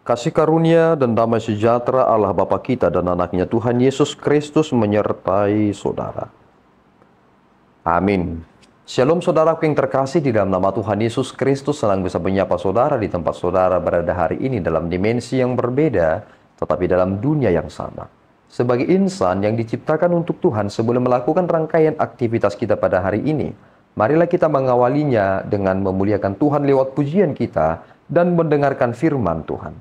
Kasih karunia dan damai sejahtera Allah Bapa kita dan anaknya Tuhan Yesus Kristus menyertai saudara. Amin. Shalom saudaraku yang terkasih, di dalam nama Tuhan Yesus Kristus senang bisa menyapa saudara di tempat saudara berada hari ini dalam dimensi yang berbeda, tetapi dalam dunia yang sama. Sebagai insan yang diciptakan untuk Tuhan, sebelum melakukan rangkaian aktivitas kita pada hari ini, marilah kita mengawalinya dengan memuliakan Tuhan lewat pujian kita dan mendengarkan firman Tuhan.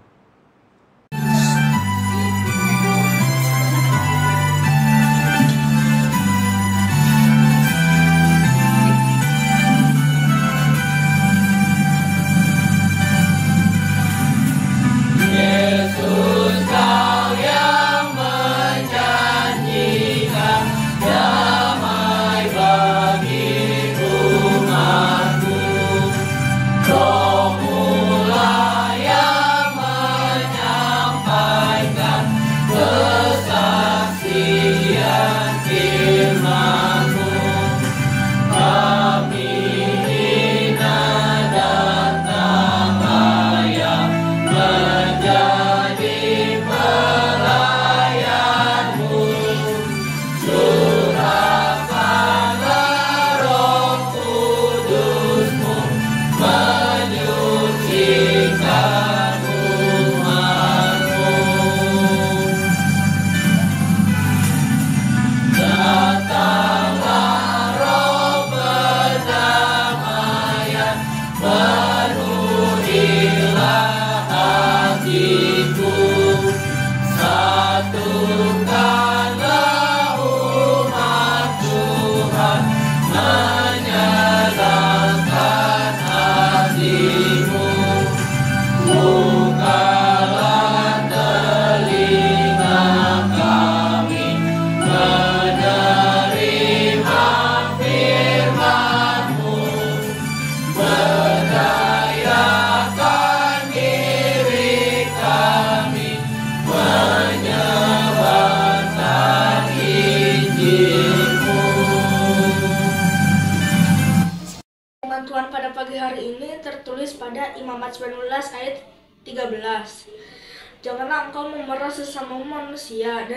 Tuhan pada pagi hari ini tertulis pada Imamat 19 ayat 13. Janganlah engkau memerah sesamamu manusia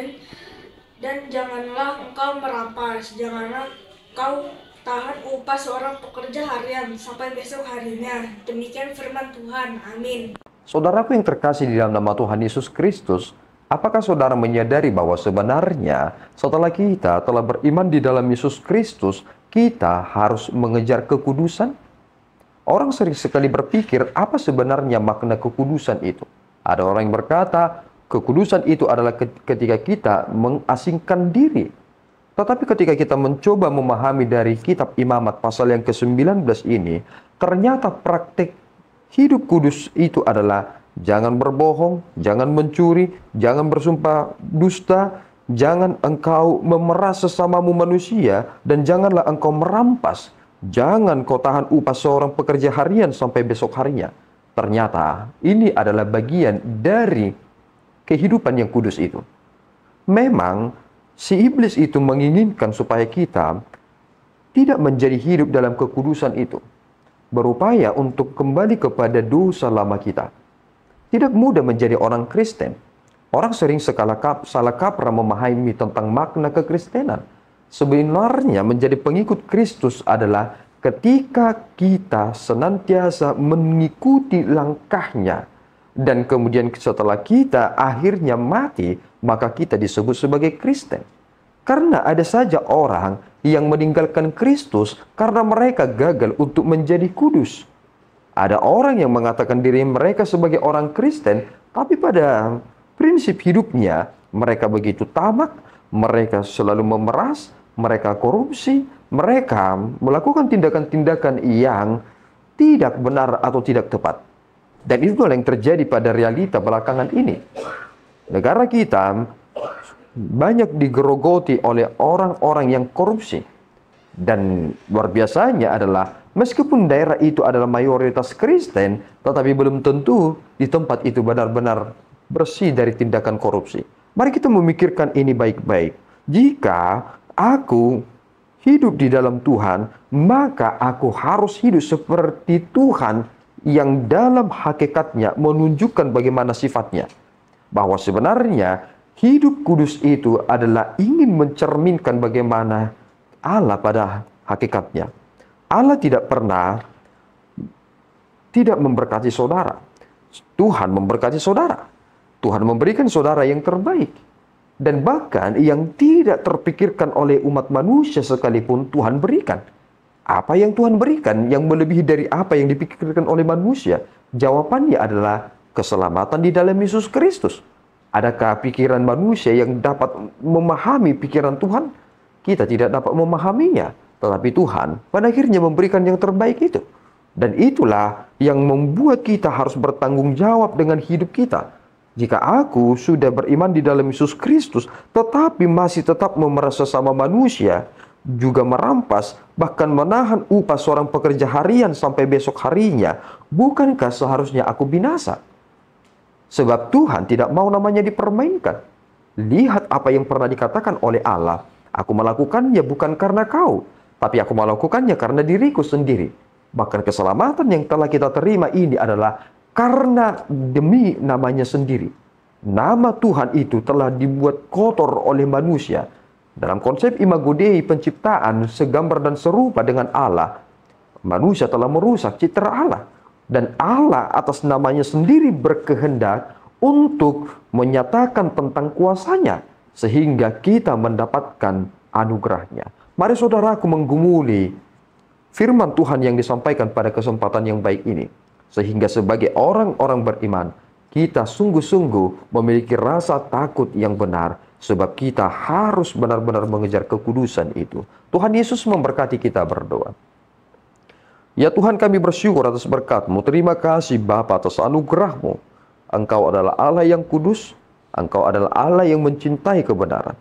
dan janganlah engkau merampas. Janganlah engkau tahan upah seorang pekerja harian sampai besok harinya. Demikian firman Tuhan. Amin. Saudaraku yang terkasih di dalam nama Tuhan Yesus Kristus, apakah saudara menyadari bahwa sebenarnya setelah kita telah beriman di dalam Yesus Kristus, kita harus mengejar kekudusan? Orang sering sekali berpikir, apa sebenarnya makna kekudusan itu? Ada orang yang berkata, kekudusan itu adalah ketika kita mengasingkan diri. Tetapi ketika kita mencoba memahami dari kitab Imamat pasal yang ke-19 ini, ternyata praktik hidup kudus itu adalah jangan berbohong, jangan mencuri, jangan bersumpah dusta, jangan engkau memeras sesamamu manusia, dan janganlah engkau merampas. Jangan kau tahan upah seorang pekerja harian sampai besok harinya. Ternyata ini adalah bagian dari kehidupan yang kudus itu. Memang si iblis itu menginginkan supaya kita tidak menjadi hidup dalam kekudusan itu, berupaya untuk kembali kepada dosa lama kita. Tidak mudah menjadi orang Kristen. Orang sering salah kaprah memahami tentang makna kekristenan. Sebenarnya menjadi pengikut Kristus adalah ketika kita senantiasa mengikuti langkahnya, dan kemudian setelah kita akhirnya mati, maka kita disebut sebagai Kristen. Karena ada saja orang yang meninggalkan Kristus karena mereka gagal untuk menjadi kudus. Ada orang yang mengatakan diri mereka sebagai orang Kristen, tapi pada prinsip hidupnya mereka begitu tamak, mereka selalu memeras, mereka korupsi, mereka melakukan tindakan-tindakan yang tidak benar atau tidak tepat. Dan itu yang terjadi pada realita belakangan ini. Negara kita banyak digerogoti oleh orang-orang yang korupsi. Dan luar biasanya adalah meskipun daerah itu adalah mayoritas Kristen, tetapi belum tentu di tempat itu benar-benar bersih dari tindakan korupsi. Mari kita memikirkan ini baik-baik. Jika aku hidup di dalam Tuhan, maka aku harus hidup seperti Tuhan yang dalam hakikatnya menunjukkan bagaimana sifatnya. Bahwa sebenarnya hidup kudus itu adalah ingin mencerminkan bagaimana Allah pada hakikatnya. Allah tidak pernah tidak memberkati saudara. Tuhan memberkati saudara. Tuhan memberikan saudara yang terbaik. Dan bahkan yang tidak terpikirkan oleh umat manusia sekalipun Tuhan berikan. Apa yang Tuhan berikan yang melebihi dari apa yang dipikirkan oleh manusia? Jawabannya adalah keselamatan di dalam Yesus Kristus. Adakah pikiran manusia yang dapat memahami pikiran Tuhan? Kita tidak dapat memahaminya. Tetapi Tuhan pada akhirnya memberikan yang terbaik itu. Dan itulah yang membuat kita harus bertanggung jawab dengan hidup kita. Jika aku sudah beriman di dalam Yesus Kristus, tetapi masih tetap memeras sesama manusia, juga merampas, bahkan menahan upah seorang pekerja harian sampai besok harinya, bukankah seharusnya aku binasa? Sebab Tuhan tidak mau namanya dipermainkan. Lihat apa yang pernah dikatakan oleh Allah, aku melakukannya bukan karena kau, tapi aku melakukannya karena diriku sendiri. Bahkan keselamatan yang telah kita terima ini adalah karena demi namanya sendiri. Nama Tuhan itu telah dibuat kotor oleh manusia. Dalam konsep imago Dei penciptaan segambar dan serupa dengan Allah, manusia telah merusak citra Allah. Dan Allah atas namanya sendiri berkehendak untuk menyatakan tentang kuasanya, sehingga kita mendapatkan anugerahnya. Mari saudaraku menggumuli firman Tuhan yang disampaikan pada kesempatan yang baik ini. Sehingga sebagai orang-orang beriman, kita sungguh-sungguh memiliki rasa takut yang benar. Sebab kita harus benar-benar mengejar kekudusan itu. Tuhan Yesus memberkati kita berdoa. Ya Tuhan, kami bersyukur atas berkat-Mu. Terima kasih Bapa atas anugerah-Mu. Engkau adalah Allah yang kudus. Engkau adalah Allah yang mencintai kebenaran.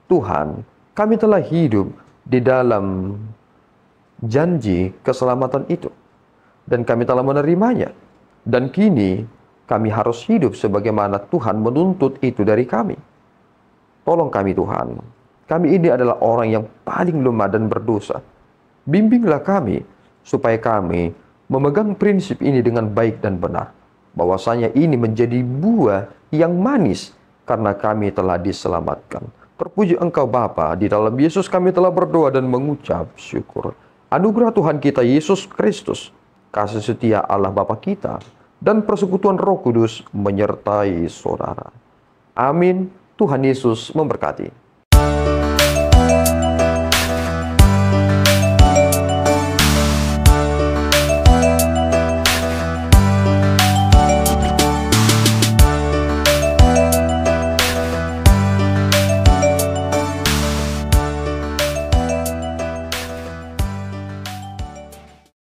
Tuhan, kami telah hidup di dalam janji keselamatan itu. Dan kami telah menerimanya. Dan kini kami harus hidup sebagaimana Tuhan menuntut itu dari kami. Tolong kami Tuhan. Kami ini adalah orang yang paling lemah dan berdosa. Bimbinglah kami supaya kami memegang prinsip ini dengan baik dan benar. Bahwasanya ini menjadi buah yang manis karena kami telah diselamatkan. Terpuji Engkau Bapa, di dalam Yesus kami telah berdoa dan mengucap syukur. Anugerah Tuhan kita Yesus Kristus, kasih setia Allah Bapa kita, dan persekutuan Roh Kudus menyertai saudara. Amin. Tuhan Yesus memberkati.